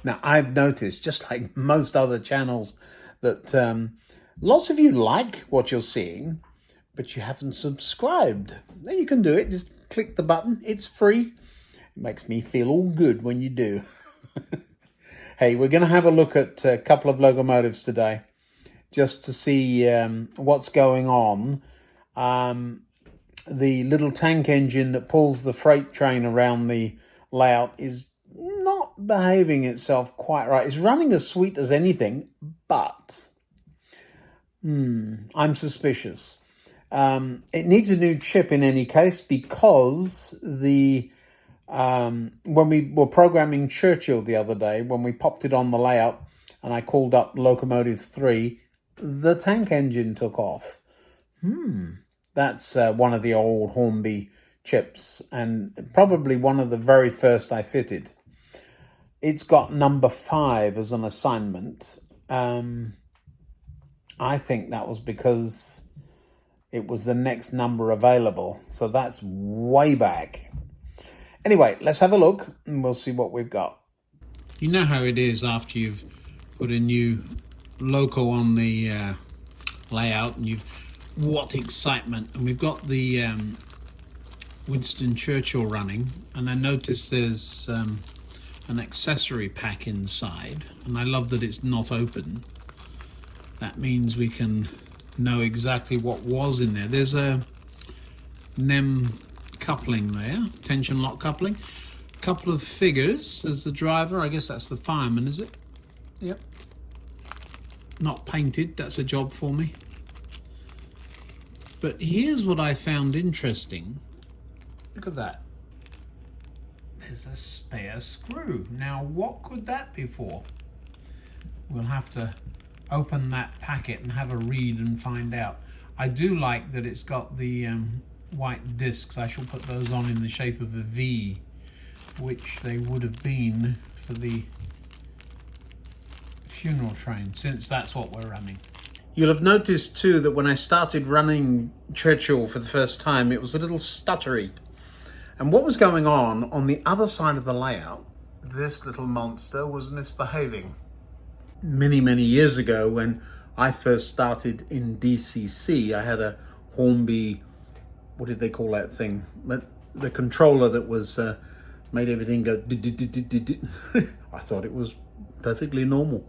Now, I've noticed, just like most other channels, that lots of you like what you're seeing, but you haven't subscribed. Now you can do it. Just click the button. It's free. It makes me feel all good when you do. Hey, we're going to have a look at a couple of locomotives today, just to see what's going on. The little tank engine that pulls the freight train around the layout is not behaving itself quite right. It's running as sweet as anything, but I'm suspicious. It needs a new chip in any case, because the when we were programming Churchill the other day, when we popped it on the layout and I called up Locomotive 3, the tank engine took off. That's one of the old Hornby chips, and probably one of the very first I fitted. It's got number 5 as an assignment. I think that was because it was the next number available, so that's way back. Anyway, let's have a look and we'll see what we've got. You know how it is after you've put a new Loco on the layout, and what excitement. And we've got the Winston Churchill running, and I noticed there's an accessory pack inside, and I love that it's not open. That means we can know exactly what was in there. There's a NEM coupling there, tension lock coupling. A couple of figures. There's the driver, I guess that's the fireman, is it? Yep. Not painted, that's a job for me. But here's what I found interesting. Look at that. There's a spare screw. Now, what could that be for? We'll have to open that packet and have a read and find out. I do like that it's got the white discs. I shall put those on in the shape of a V, which they would have been for the funeral train, since that's what we're running. You'll have noticed too that when I started running Churchill for the first time, it was a little stuttery. And what was going on the other side of the layout, this little monster was misbehaving. Many, many years ago, when I first started in DCC, I had a Hornby, what did they call that thing? The controller that was made everything go. I thought it was perfectly normal.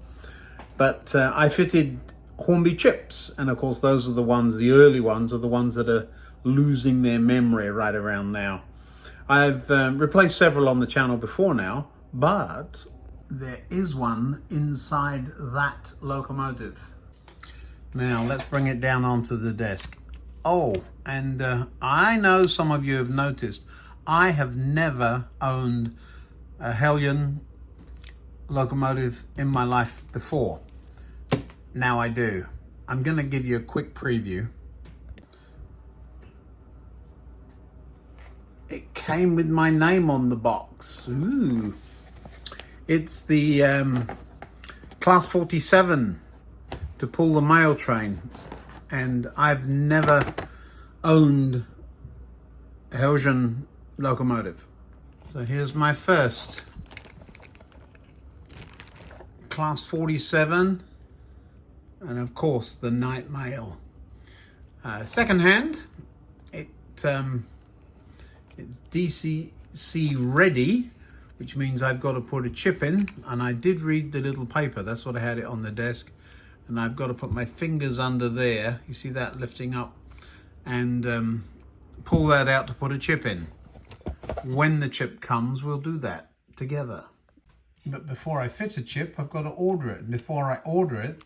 But I fitted Hornby chips, and of course those are the ones, the early ones are the ones that are losing their memory right around now. I've replaced several on the channel before now, but there is one inside that locomotive. Now let's bring it down onto the desk. Oh, and I know some of you have noticed, I have never owned a Heljan locomotive in my life before. Now I do. I'm going to give you a quick preview. It came with my name on the box. Ooh. It's the Class 47 to pull the mail train. And I've never owned a Heljan locomotive. So here's my first Class 47, and of course the night mail. Second hand, it's DCC ready, which means I've got to put a chip in, and I did read the little paper, that's what I had it on the desk, and I've got to put my fingers under there, you see that lifting up, and pull that out to put a chip in. When the chip comes, we'll do that together. But before I fit a chip, I've got to order it, and before I order it,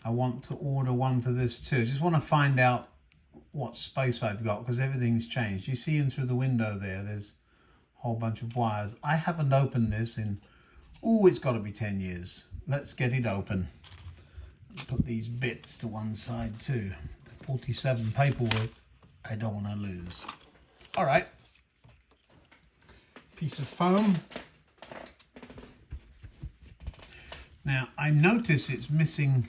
I want to order one for this too. I just want to find out what space I've got, because everything's changed. You see in through the window there's a whole bunch of wires. I haven't opened this in, it's got to be 10 years. Let's get it open. Put these bits to one side too. The 47 paperwork I don't want to lose. All right. Piece of foam. Now I notice it's missing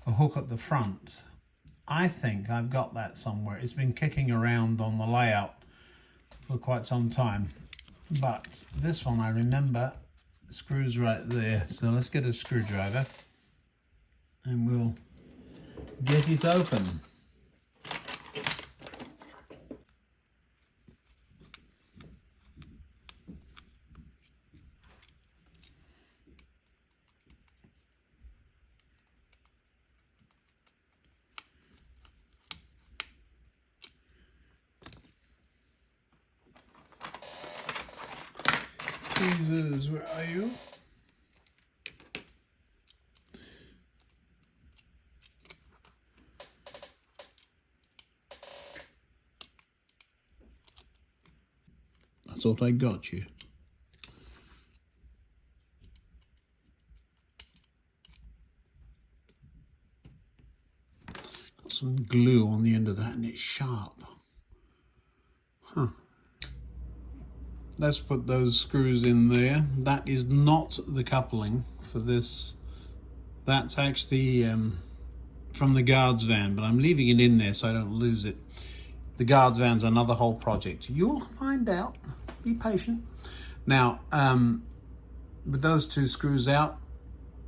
a hook at the front. I think I've got that somewhere. It's been kicking around on the layout for quite some time. But this one I remember screws right there. So let's get a screwdriver and we'll get it open. Jesus, where are you? I thought I got you. Got some glue on the end of that and it's sharp. Huh. Let's put those screws in there. That is not the coupling for this. That's actually from the guards van, but I'm leaving it in there so I don't lose it. The guards van's another whole project. You'll find out. Be patient. Now, with those two screws out,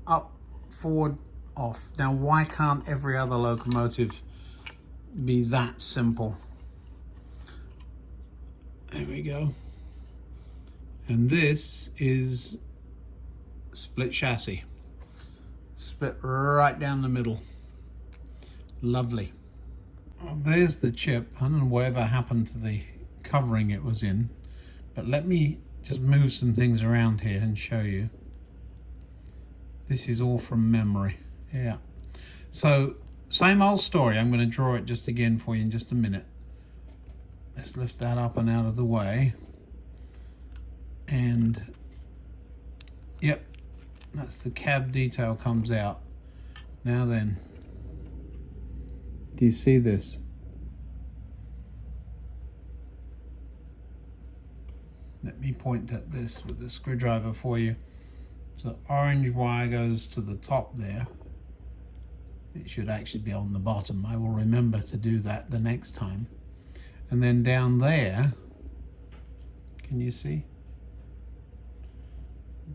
up, forward, off. Now, why can't every other locomotive be that simple? There we go. And this is split chassis. Split right down the middle. Lovely. Well, there's the chip. I don't know whatever happened to the covering it was in, but let me just move some things around here and show you. This is all from memory. Yeah. So, same old story. I'm going to draw it just again for you in just a minute. Let's lift that up and out of the way. And yep, that's the cab detail comes out. Now then, do you see this? Let me point at this with the screwdriver for you. So orange wire goes to the top there. It should actually be on the bottom. I will remember to do that the next time. And then down there, can you see?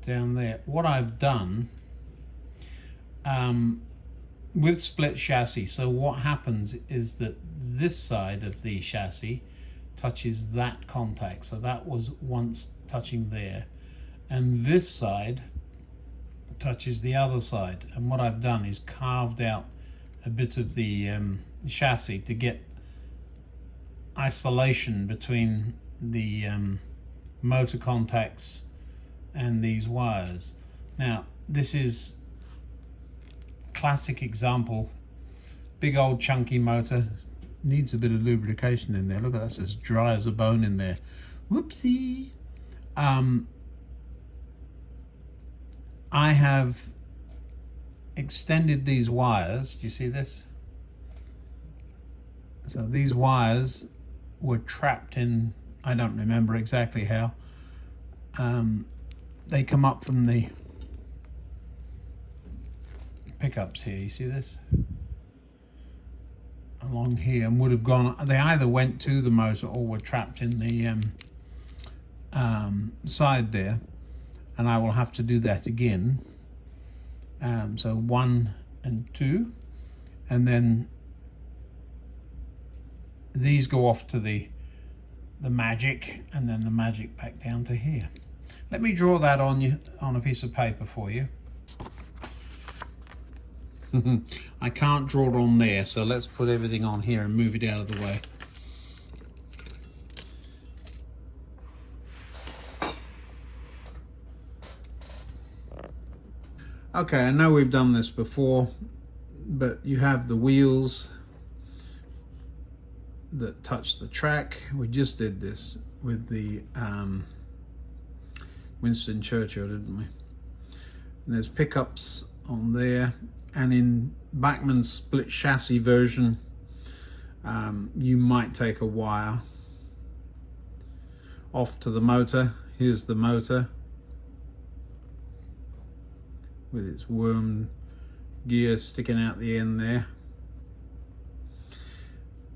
Down there, what I've done with split chassis, so what happens is that this side of the chassis touches that contact, so that was once touching there, and this side touches the other side. And what I've done is carved out a bit of the chassis to get isolation between the motor contacts and these wires. Now this is classic example, big old chunky motor, needs a bit of lubrication in there. Look at that, it's as dry as a bone in there. Whoopsie. I have extended these wires. Do you see this? So these wires were trapped in, I don't remember exactly how. They come up from the pickups here. You see this? Along here, and would have gone, they either went to the motor or were trapped in the side there, and I will have to do that again. So 1 and 2, and then these go off to the magic, and then the magic back down to here. Let me draw that on a piece of paper for you. I can't draw it on there, so let's put everything on here and move it out of the way. Okay, I know we've done this before, but you have the wheels that touch the track. We just did this with the Winston Churchill, didn't we? And there's pickups on there, and in Bachmann's split chassis version, you might take a wire off to the motor. Here's the motor with its worm gear sticking out the end there,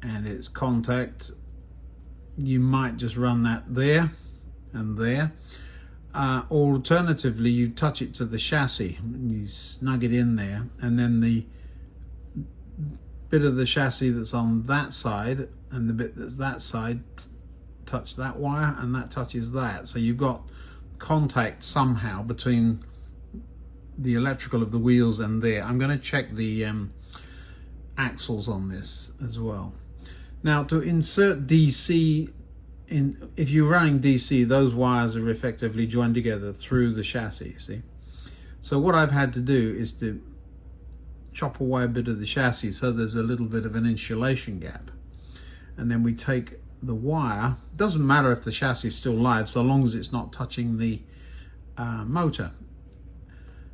and its contact. You might just run that there and there. Or alternatively, you touch it to the chassis, you snug it in there, and then the bit of the chassis that's on that side and the bit that's that side touch that wire, and that touches that. So you've got contact somehow between the electrical of the wheels and there. I'm going to check the axles on this as well. Now, to insert DC in, if you're running DC, those wires are effectively joined together through the chassis, see? So what I've had to do is to chop away a bit of the chassis so there's a little bit of an insulation gap. And then we take the wire, doesn't matter if the chassis is still live so long as it's not touching the motor.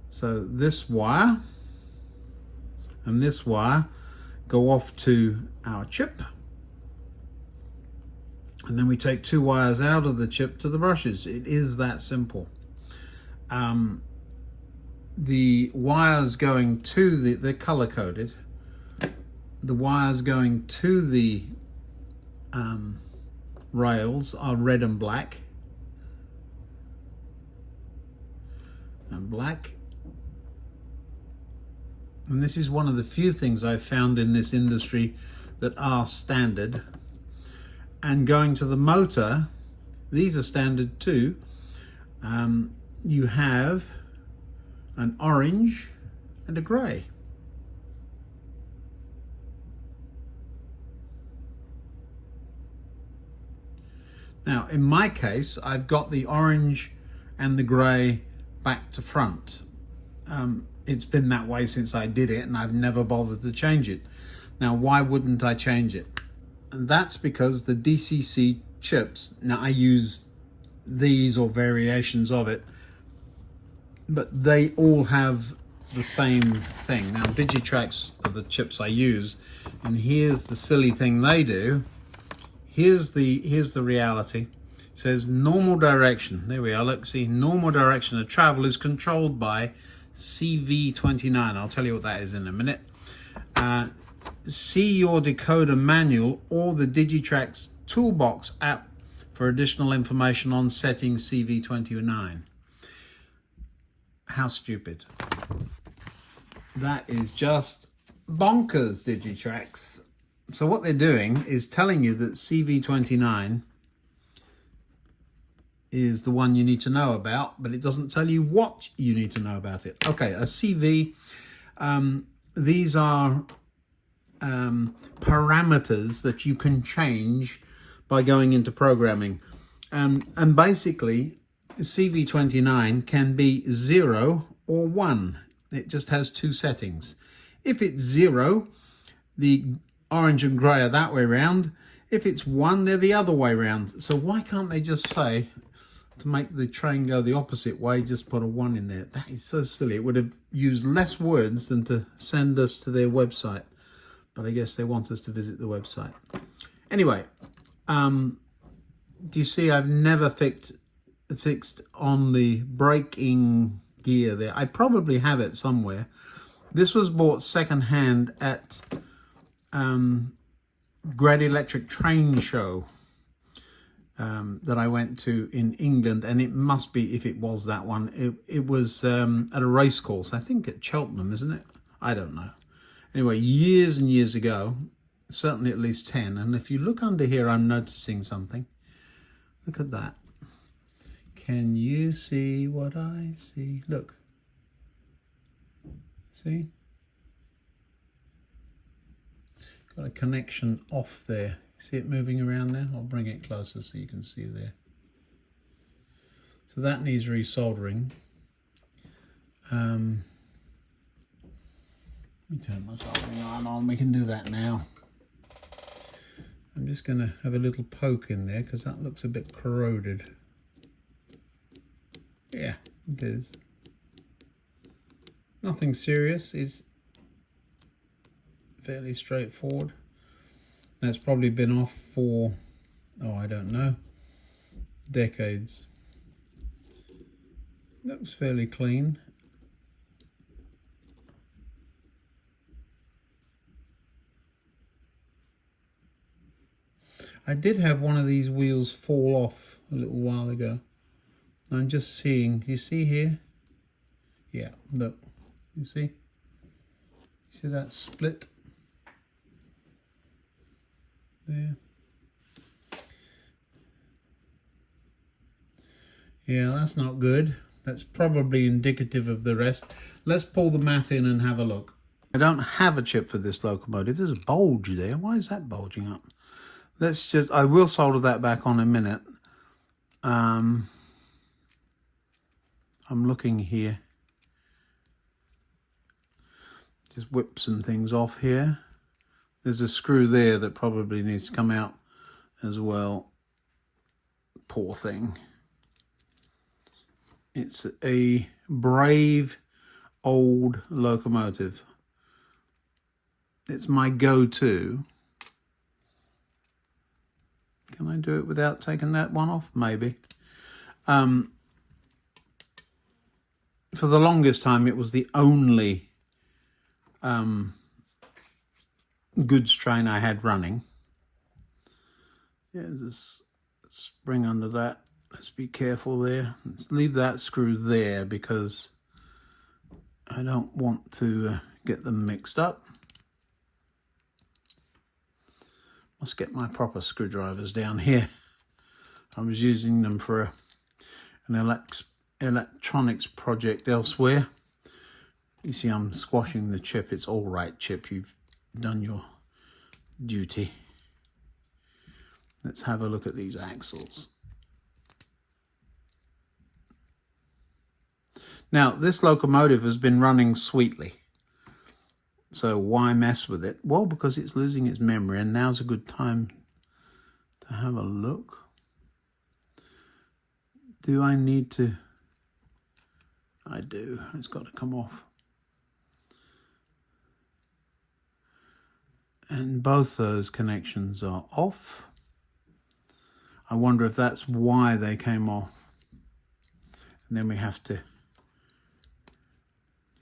So this wire and this wire go off to our chip, and then we take two wires out of the chip to the brushes. It is that simple. The wires going to they're color coded. The wires going to the rails are red and black. And black. And this is one of the few things I've found in this industry that are standard. And going to the motor, these are standard too. You have an orange and a grey. Now, in my case, I've got the orange and the grey back to front. It's been that way since I did it, and I've never bothered to change it. Now, why wouldn't I change it? And that's because the DCC chips, now I use these or variations of it, but they all have the same thing. Now, Digitrax are the chips I use, and here's the silly thing they do. Here's the reality. It says normal direction. There we are. Look, see, normal direction of travel is controlled by CV29. I'll tell you what that is in a minute. See your decoder manual or the Digitrax Toolbox app for additional information on setting CV29. How stupid. That is just bonkers, Digitrax. So what they're doing is telling you that CV29 is the one you need to know about, but it doesn't tell you what you need to know about it. Okay, a CV, these are parameters that you can change by going into programming. And basically, CV29 can be 0 or 1. It just has two settings. If it's 0, the orange and grey are that way round. If it's 1, they're the other way round. So why can't they just say, to make the train go the opposite way, just put a 1 in there? That is so silly. It would have used less words than to send us to their website. But I guess they want us to visit the website. Anyway, do you see I've never fixed on the braking gear there? I probably have it somewhere. This was bought second hand at Great Electric Train Show that I went to in England, and it must be, if it was that one, it was at a race course, I think at Cheltenham, isn't it? I don't know. Anyway, years and years ago, certainly at least 10, and if you look under here, I'm noticing something. Look at that. Can you see what I see? Look. See? Got a connection off there. See it moving around there? I'll bring it closer so you can see there. So that needs resoldering. Let me turn my soldering iron on. We can do that now. I'm just going to have a little poke in there because that looks a bit corroded. Yeah, it is. Nothing serious. It's fairly straightforward. That's probably been off for, oh, I don't know, decades. Looks fairly clean. I did have one of these wheels fall off a little while ago. I'm just seeing, you see here? Yeah, look, you see? You see that split? There. Yeah, that's not good. That's probably indicative of the rest. Let's pull the mat in and have a look. I don't have a chip for this locomotive. There's a bulge there. Why is that bulging up? Let's just, I will solder that back on in a minute. I'm looking here. Just whip some things off here. There's a screw there that probably needs to come out as well. Poor thing. It's a brave old locomotive. It's my go-to. Can I do it without taking that one off? Maybe. For the longest time, it was the only goods train I had running. Yeah, there's a spring under that. Let's be careful there. Let's leave that screw there because I don't want to get them mixed up. Must get my proper screwdrivers down here. I was using them for an electronics project elsewhere. You see I'm squashing the chip. It's all right, chip. You've done your duty. Let's have a look at these axles. Now, this locomotive has been running sweetly. So why mess with it? Well, because it's losing its memory, and now's a good time to have a look. Do I need to? I do. It's got to come off. And both those connections are off. I wonder if that's why they came off. And then we have to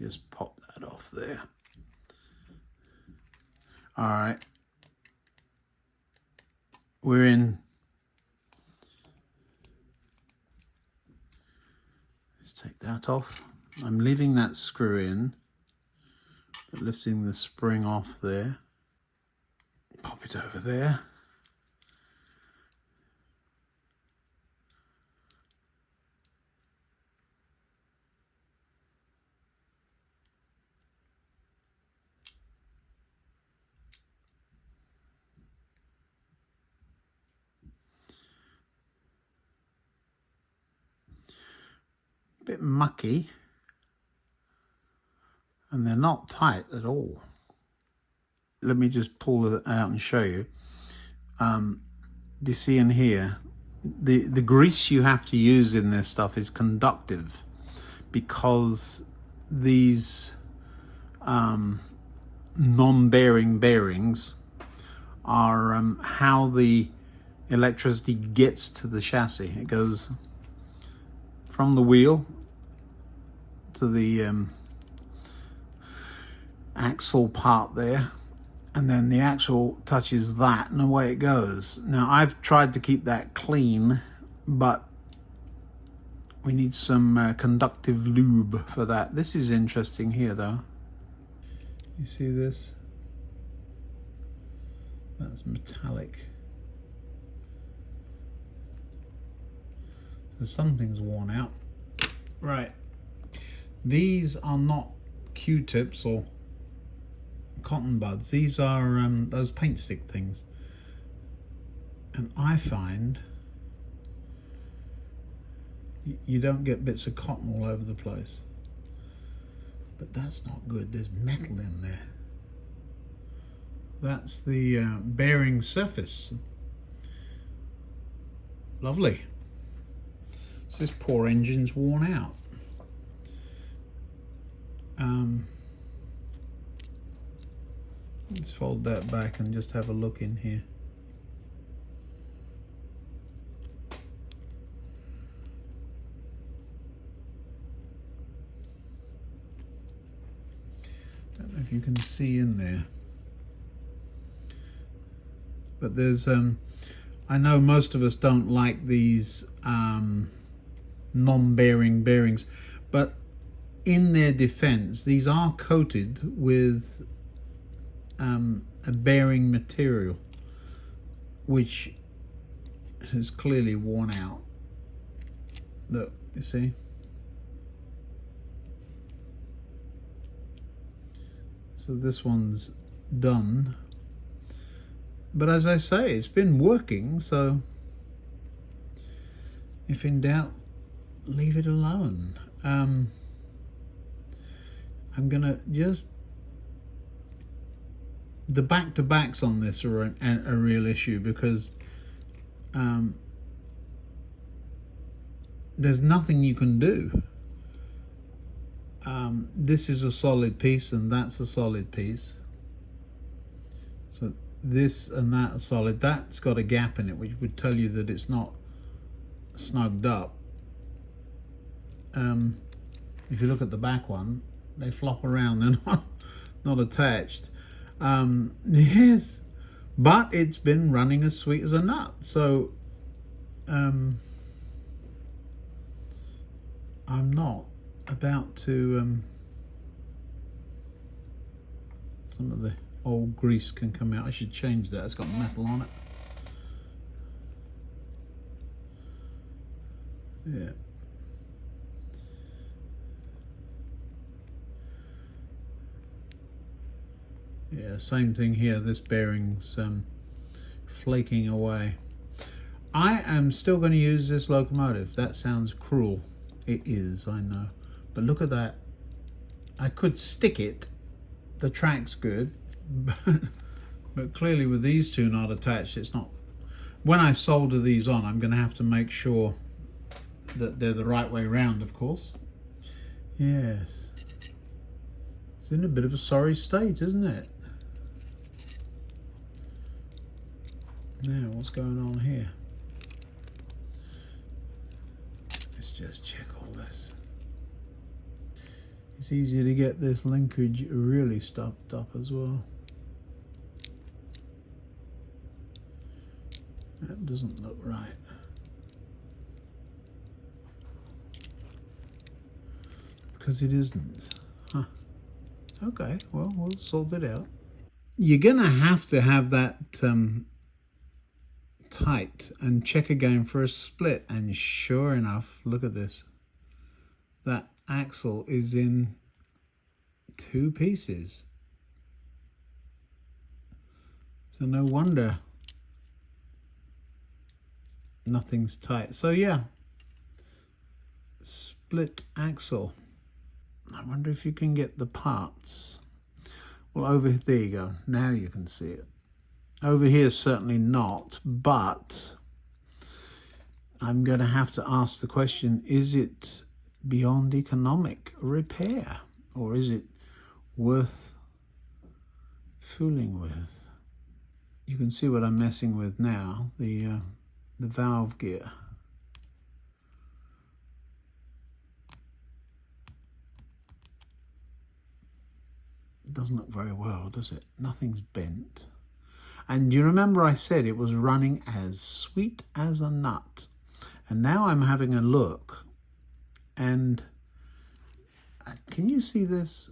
just pop that off there. All right. We're in. Let's take that off. I'm leaving that screw in, but lifting the spring off there. Pop it over there. Bit mucky, and they're not tight at all. Let me just pull it out and show you. You see in here, the grease you have to use in this stuff is conductive, because these non-bearing bearings are how the electricity gets to the chassis. It goes from the wheel to the axle part there, and then the axle touches that, and away it goes. Now, I've tried to keep that clean, but we need some conductive lube for that. This is interesting here, though. You see this? That's metallic. So something's worn out. Right. These are not Q-tips or cotton buds. These are those paint stick things. And I find you don't get bits of cotton all over the place. But that's not good. There's metal in there. That's the bearing surface. Lovely. So this poor engine's worn out. Let's fold that back and just have a look in here. Don't know if you can see in there, but there's I know most of us don't like these non-bearing bearings. But in their defense, these are coated with a bearing material which has clearly worn out. Look, you see? So this one's done. But as I say, it's been working, so if in doubt, leave it alone. I'm gonna just... The back-to-backs on this are a real issue, because there's nothing you can do. This is a solid piece and that's a solid piece. So this and that are solid. That's got a gap in it, which would tell you that it's not snugged up. If you look at the back one, they flop around, they're not attached. Yes, but it's been running as sweet as a nut. So I'm not about to some of the old grease can come out. I should change that. It's got metal on it. Yeah. Yeah, same thing here. This bearing's flaking away. I am still going to use this locomotive. That sounds cruel. It is, I know. But look at that. I could stick it. The track's good. But clearly with these two not attached, it's not. When I solder these on, I'm going to have to make sure that they're the right way round, of course. Yes. It's in a bit of a sorry state, isn't it? Now, what's going on here? Let's just check all this. It's easy to get this linkage really stuffed up as well. That doesn't look right. Because it isn't. Huh. Okay, well, we'll sort it out. You're gonna have that tight and check again for a split, and sure enough, look at this. That axle is in two pieces. So no wonder nothing's tight. So yeah, split axle. I wonder if you can get the parts. Well, there you go. Now you can see it. Over here, certainly not, but I'm going to have to ask the question, is it beyond economic repair, or is it worth fooling with? You can see what I'm messing with now, the valve gear. It doesn't look very well, does it? Nothing's bent. And you remember I said it was running as sweet as a nut. And now I'm having a look, and can you see this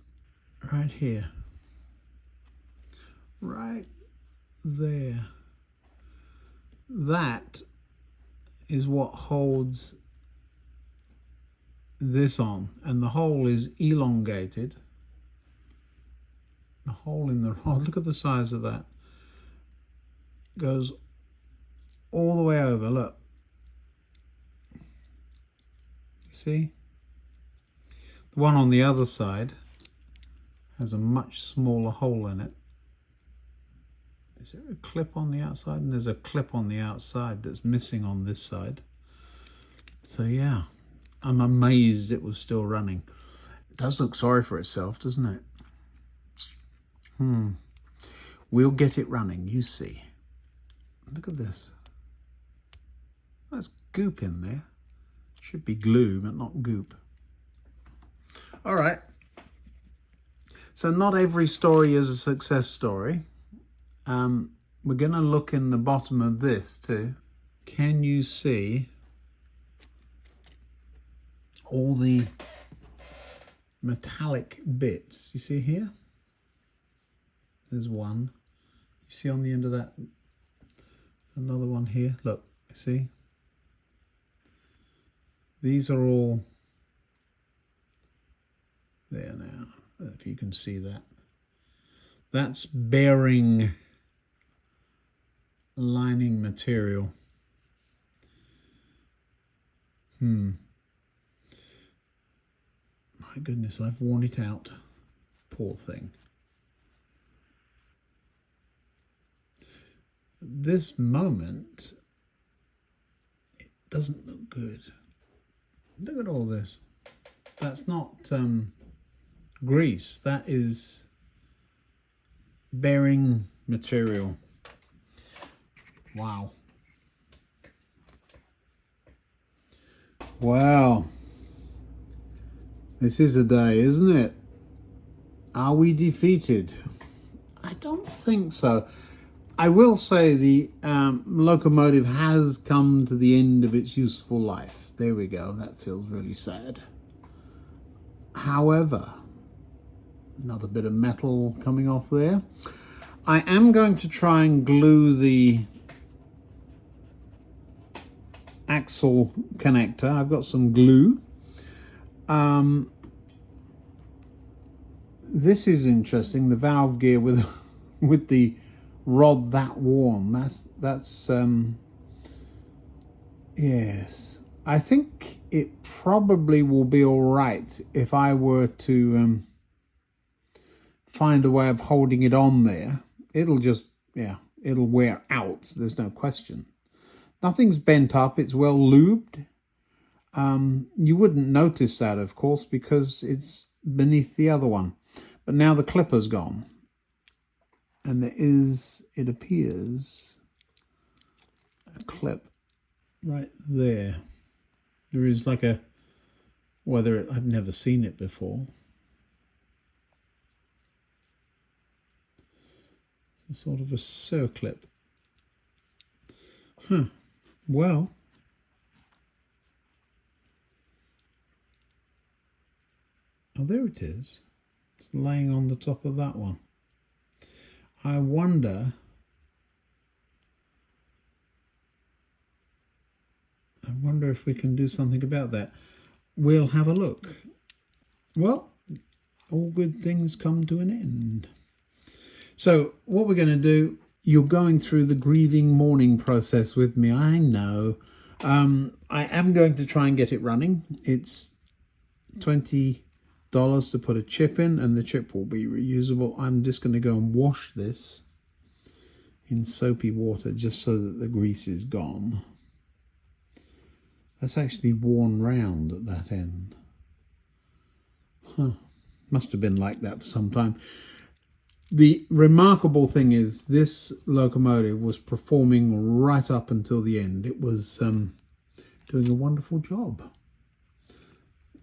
right here? Right there. That is what holds this on, and the hole is elongated. The hole in the rod, look at the size of that. Goes all the way over, look. See? The one on the other side has a much smaller hole in it. Is there a clip on the outside? And there's a clip on the outside that's missing on this side. So yeah, I'm amazed it was still running. It does look sorry for itself, doesn't it? We'll get it running, you see. Look at this. There's goop in there. Should be glue, but not goop. All right. So not every story is a success story. We're going to look in the bottom of this too. Can you see all the metallic bits. You see here? There's one. You see on the end of that? Another one here. Look, see? These are all there now. I don't know if you can see that. That's bearing lining material. My goodness, I've worn it out. Poor thing. At this moment, it doesn't look good. Look at all this. That's not grease. That is bearing material. Wow. Wow. This is a day, isn't it? Are we defeated? I don't think so. I will say the locomotive has come to the end of its useful life. There we go. That feels really sad. However, another bit of metal coming off there. I am going to try and glue the axle connector. I've got some glue. This is interesting. The valve gear with with the rod that worn. That's yes. I think it probably will be all right if I were to find a way of holding it on there. It'll just, yeah, it'll wear out. There's no question. Nothing's bent up. It's well lubed. You wouldn't notice that, of course, because it's beneath the other one. But now the clipper's gone. And there is, it appears, a clip right there. There is like a, I've never seen it before. It's sort of a circlip. Huh. Well, oh, there it is. It's laying on the top of that one. I wonder if we can do something about that. We'll have a look. Well, all good things come to an end. So what we're going to do, you're going through the grieving mourning process with me. I know. I am going to try and get it running. It's $20 to put a chip in, and the chip will be reusable. I'm just going to go and wash this in soapy water just so that the grease is gone. That's actually worn round at that end. Huh. Must have been like that for some time. The remarkable thing is this locomotive was performing right up until the end. It was doing a wonderful job.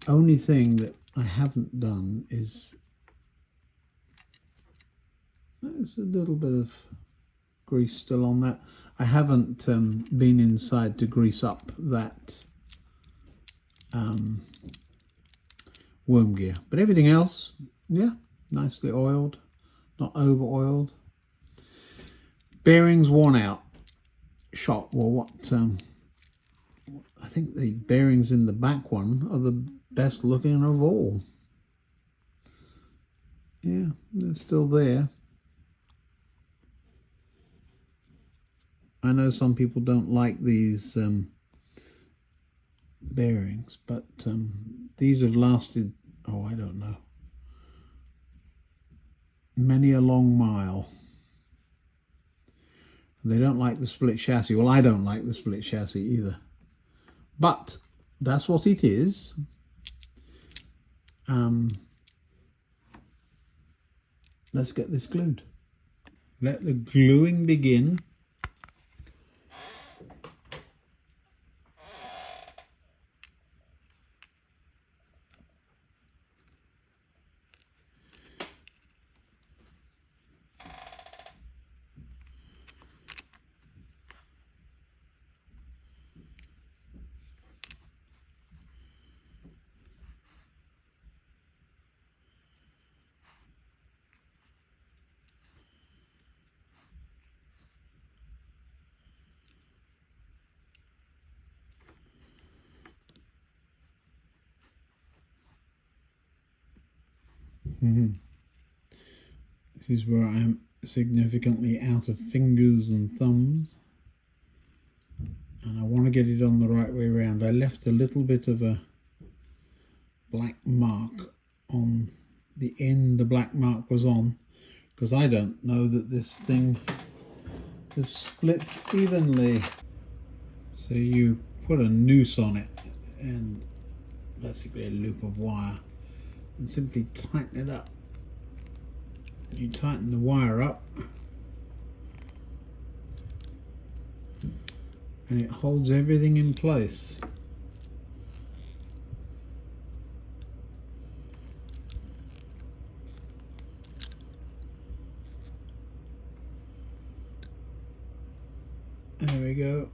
Only thing that I haven't done is there's a little bit of grease still on that. I haven't been inside to grease up that worm gear, but everything else, yeah, nicely oiled, not over oiled. Bearings worn out. Shot. Well, what I think the bearings in the back one are the best looking of all. Yeah, they're still there. I know some people don't like these bearings, but these have lasted, oh, I don't know, many a long mile. They don't like the split chassis. Well, I don't like the split chassis either. But that's what it is. Let's get this glued. Let the gluing begin. This is where I am significantly out of fingers and thumbs. And I want to get it on the right way around. I left a little bit of a black mark on the end the black mark was on, because I don't know that this thing is split evenly. So you put a noose on it and basically a loop of wire and simply tighten it up. You tighten the wire up and it holds everything in place. There we go.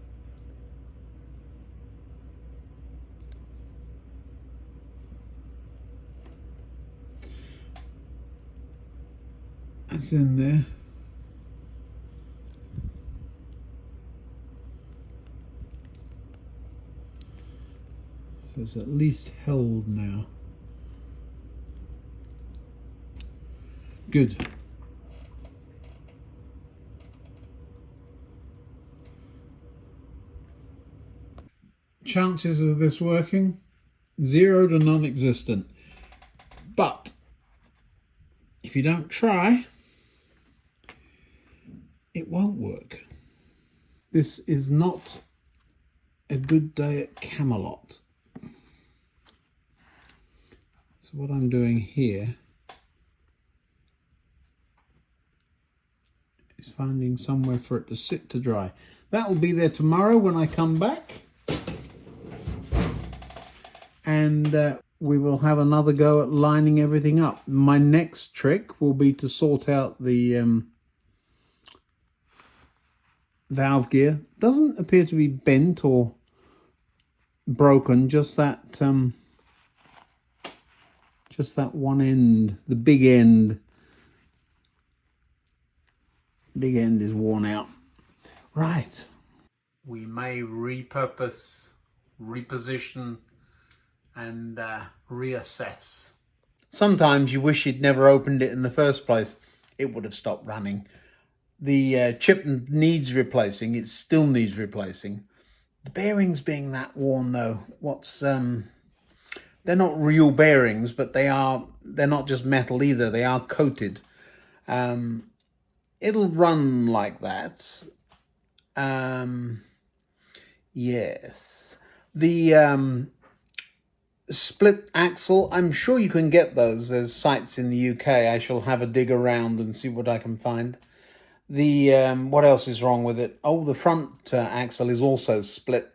That's in there. So it's at least held now. Good. Chances of this working? 0 to non-existent. But if you don't try, it won't work. This is not a good day at Camelot. So what I'm doing here is finding somewhere for it to sit to dry. That will be there tomorrow when I come back. And we will have another go at lining everything up. My next trick will be to sort out the valve gear. Doesn't appear to be bent or broken, just that one end, the big end. Big end is worn out. Right. We may repurpose, reposition, and reassess. Sometimes you wish you'd never opened it in the first place. It would have stopped running. The chip needs replacing. It still needs replacing. The bearings being that worn though, they're not real bearings, but they're not just metal either. They are coated. It'll run like that. Yes. The split axle, I'm sure you can get those. There's sites in the UK. I shall have a dig around and see what I can find. The what else is wrong with it? Oh, the front axle is also split.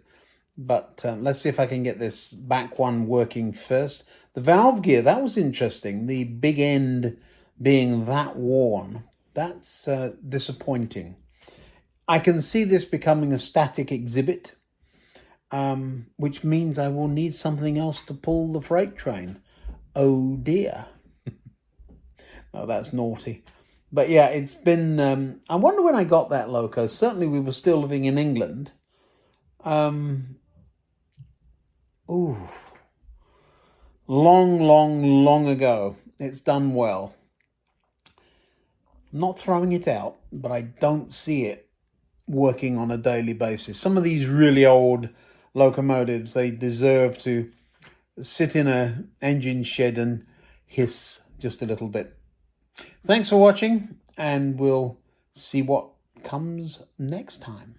But let's see if I can get this back one working first. The valve gear, that was interesting. The big end being that worn. That's disappointing. I can see this becoming a static exhibit, which means I will need something else to pull the freight train. Oh dear. Oh, that's naughty. But yeah, it's been... I wonder when I got that Loco. Certainly we were still living in England. Ooh. Long ago. It's done well. I'm not throwing it out, but I don't see it working on a daily basis. Some of these really old locomotives, they deserve to sit in an engine shed and hiss just a little bit. Thanks for watching, and we'll see what comes next time.